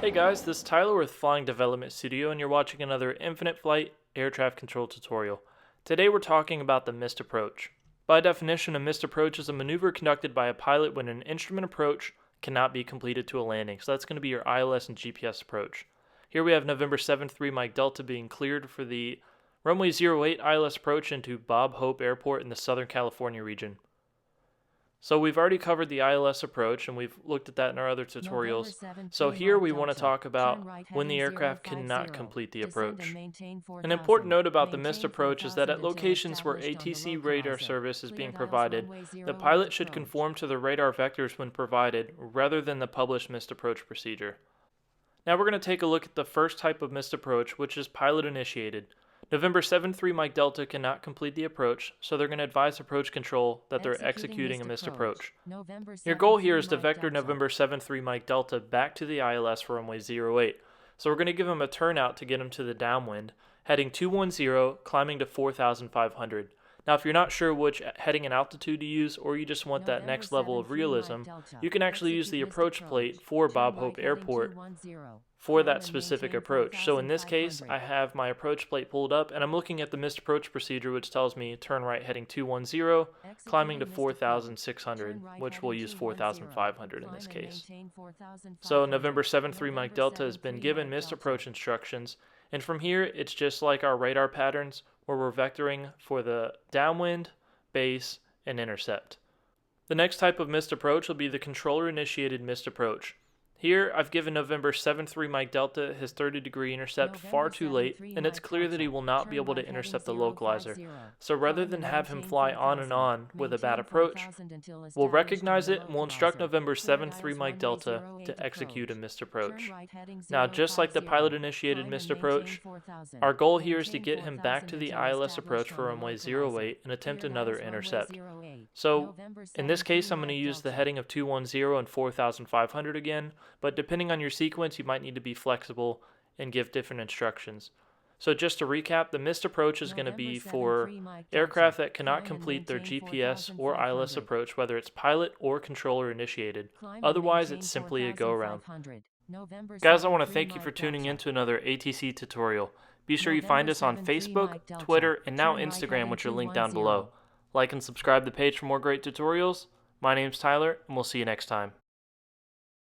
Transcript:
Hey guys, this is Tyler with Flying Development Studio and you're watching another Infinite Flight Air Traffic Control tutorial. Today we're talking about the missed approach. By definition, a missed approach is a maneuver conducted by a pilot when an instrument approach cannot be completed to a landing. So that's going to be your ILS and GPS approach. Here we have November 7-3 Mike Delta being cleared for the runway 08 ILS approach into Bob Hope Airport in the Southern California region. So we've already covered the ILS approach and we've looked at that in our other tutorials. So here we want to talk about when the aircraft cannot complete the approach. An important note about the missed approach is that at locations where ATC radar service is being provided, the pilot should conform to the radar vectors when provided rather than the published missed approach procedure. Now we're going to take a look at the first type of missed approach, which is pilot initiated. November 7-3 Mike Delta cannot complete the approach, so they're going to advise approach control that they're executing a missed approach. Your goal here is to vector November 7-3 Mike Delta back to the ILS for runway 08. So we're going to give him a turnout to get him to the downwind, heading 210, climbing to 4,500. Now if you're not sure which heading and altitude to use, or you just want that next level of realism, you can actually use the approach plate for Bob Hope Airport for that specific approach. So in this case, I have my approach plate pulled up and I'm looking at the missed approach procedure, which tells me turn right heading 210, climbing to 4,600, which we'll use 4,500 in this case. So November 7-3 Mike Delta has been given missed approach instructions, and from here it's just like our radar patterns where we're vectoring for the downwind, base, and intercept. The next type of missed approach will be the controller-initiated missed approach. Here, I've given November 7-3 Mike Delta his 30-degree intercept far too late, and it's clear that he will not be able to intercept the localizer. So rather than have him fly on and on with a bad approach, we'll recognize it and we'll instruct November 7-3 Mike Delta to execute a missed approach. Now, just like the pilot-initiated missed approach, our goal here is to get him back to the ILS approach for runway 08 and attempt another intercept. So, in this case, I'm going to use the heading of 210 and 4,500 again, but depending on your sequence, you might need to be flexible and give different instructions. So just to recap, the missed approach is going to be for aircraft that cannot complete their GPS or ILS approach, whether it's pilot or controller initiated. Otherwise, it's simply a go-around. Guys, I want to thank you for tuning in to another ATC tutorial. Be sure you find us on Facebook, Twitter, and now Instagram, which are linked down below. Like and subscribe to the page for more great tutorials. My name's Tyler, and we'll see you next time.